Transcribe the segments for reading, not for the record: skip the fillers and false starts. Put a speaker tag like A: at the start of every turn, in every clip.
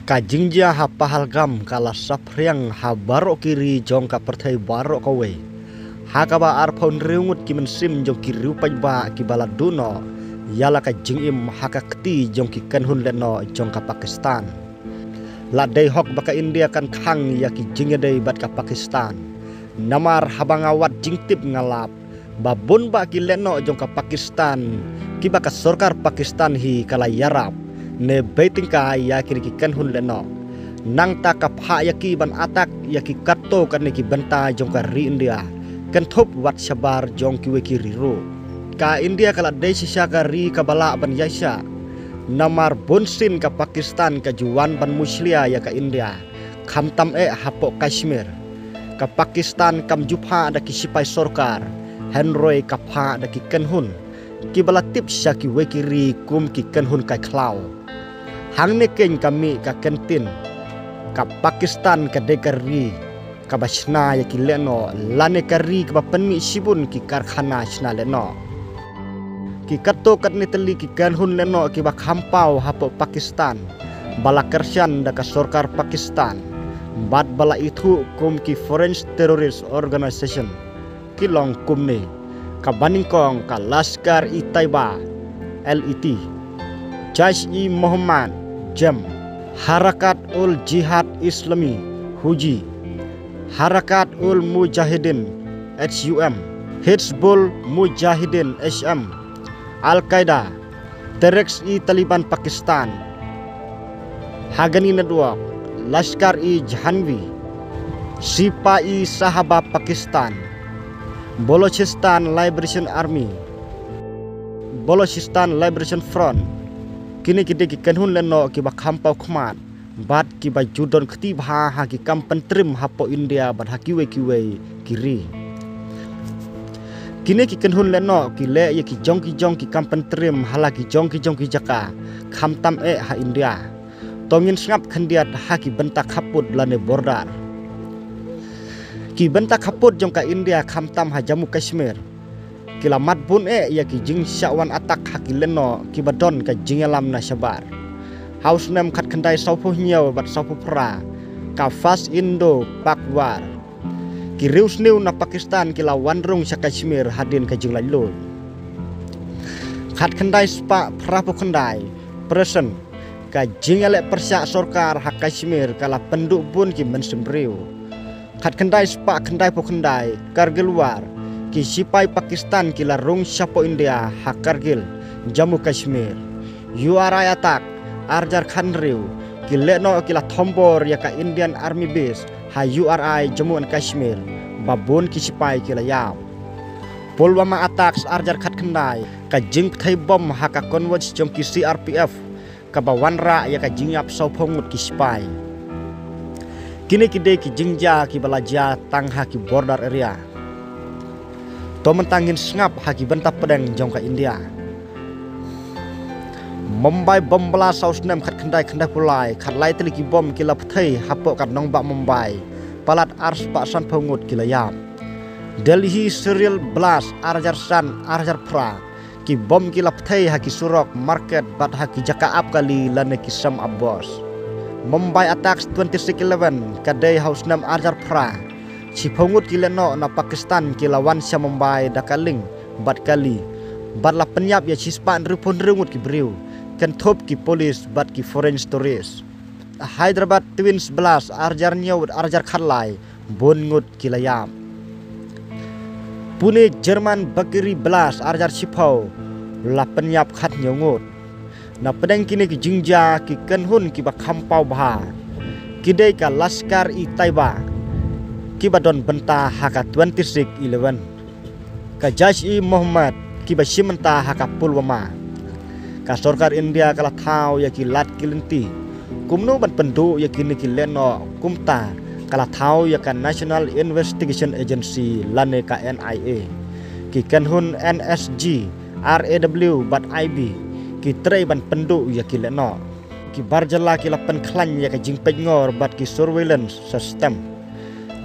A: Kajingja ha Pahalgam kala sapriang ha barok kiri jong ka pertai barok kowe. Ha kaba arpon reungut ki mensim jong ki rupai ba ki baladuno. Yala ka jingim ha ka keti jong ki kanhun leno jong ka Pakistan. La day hok baka India kan khang ya ki jinga day bat ka Pakistan. Namar habangawat jingtip ngalap. Babun ba ki leno jong ka Pakistan. Ki baka sorkar Pakistan hi kala yarap. Ne baiting ka ya kiri ki kanhun leno nang ta ka pha ya ki ban atak ya ki katto kan ki banta jong ka ri India kan thop wat sabar jong ki we ki ro ka India kala dei sisa ka ri ka bala ban yasha namar bonsin ka Pakistan ka juwan ban muslia ya ka India khamtam hapo Kashmir ka Pakistan kam jupha ada ki sipai sorkar henroy ka pha ada ki kanhun ki bala tip sya ki we ki ri kum ki kanhun kai klau hang ne ken kami ka kentin ka Pakistan ka dekari ka basna ya ki leno lane kari ka penmi sibun ki karkhana sna leno ki katto kat ni teli ki kanhun leno ki ba khampau hapo Pakistan bala kersian da ka sorkar Pakistan bad bala itu kum ki foreign terrorist organization ki long kum ne ka baningkong ka Laskar i Taiba LET Jaish-e Muhammad Jam Harakat ul Jihad Islami Huji Harakat ul Mujahidin HUM Hizbul Mujahidin HM Al-Qaeda Tehrik-e Taliban Pakistan Haqqani Network Laskar-e Jahanvi Sipa-e Sahaba Pakistan Balochistan Liberation Army Balochistan Liberation Front kini kide ki kanhun leno ki ba khampau khmat bat ki ba judon khti bha ha ki kam pentrim hapo India bat hakiwe kiwe kiri kini ki kanhun leno ki le ye ki jong ki kam pentrim hala ki jong ki jaka khamtam ha India tongin ngap khandiat ha ki bentak haput lane bordar ki bentak haput jong ka India khamtam ha Jammu Kashmir kilamat bun ya ki jing syawan atak hakileno ki badon ka jingalam na sabar haus nem khat khandai saupu nyaw bat saupu pra ka fas Indo Pakwar ki rius new na Pakistan kila wanrung sa Kashmir hadin ka jinglai lo khat khandai spa pra pu khandai present ka jingale persya sorkar ha Kashmir kala penduk bun ki mensembriu khat khandai spa khandai pu khandai Kargil war ki sipai Pakistan kila rung sapo India ha Kargil Jammu Kashmir URI atak Arjar Khan riu ki leno kila thombor ya ka Indian Army base ha URI Jammu and Kashmir babon ki sipai kila yap Pulwama atak Arjar Khat khandai ka jing thai bom ha ka convoys jong ki CRPF ka bawanra ya ka jingap sauphongut ki sipai kini kide ki jingja ki balaja tangha ki border area to mentangin sngap haki bentap pedang jong ka India Mumbai bom bala saus nem khat khandai pulai khat lai teli ki bom kila pthai hapo kat nong ba Mumbai palat ars pa san phongut kila yam Delhi serial blast arjar san arjar pra ki bom kila pthai haki surok market bat haki jaka ap kali lane ki Sam Abbas Mumbai attacks 26/11 kadai house nem arjar pra si phongut kileno na Pakistan kilawan sa Mumbai dakaling bat kali bat la penyap ya cispan rupun rengut ki briu kan thop ki polis bat ki foreign stories Hyderabad Twins blast arjar nyawd arjar kharlai bongut kilayam Pune Jerman Bakiri blast arjar sipau la penyap khat nyongut na pedang kini ki jingja ki kanhun ki ba khampau bha kidai ka Laskar-e Taiba ki badon benta haka 26/11 ka Jaish-e Muhammad ki basimenta haka Pulwama ka sorkar India kala thau ya ki lat kilenti kumno ban pendu ya kini ki leno kumta kala thau ya ka National Investigation Agency lane ka NIA ki kanhun NSG RAW bat IB ki trei ban pendu ya ki leno ki barjala ki lapan khlan ya ka jingpej ngor bat ki surveillance system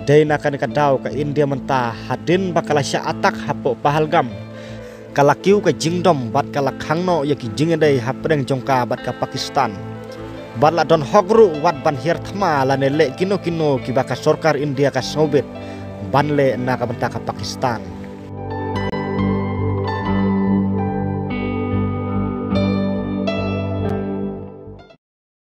A: Dena kan kadau ka India menta hadin bakala sya atak hapo Pahalgam kala kiu ka jingdom bat kala khangno ya ki jingedai hapdeng jongka bat ka Pakistan Batla don hogru wat ban hier thma lane le kino kino kibaka sorkar India ka sobet banle na ka banta ka Pakistan.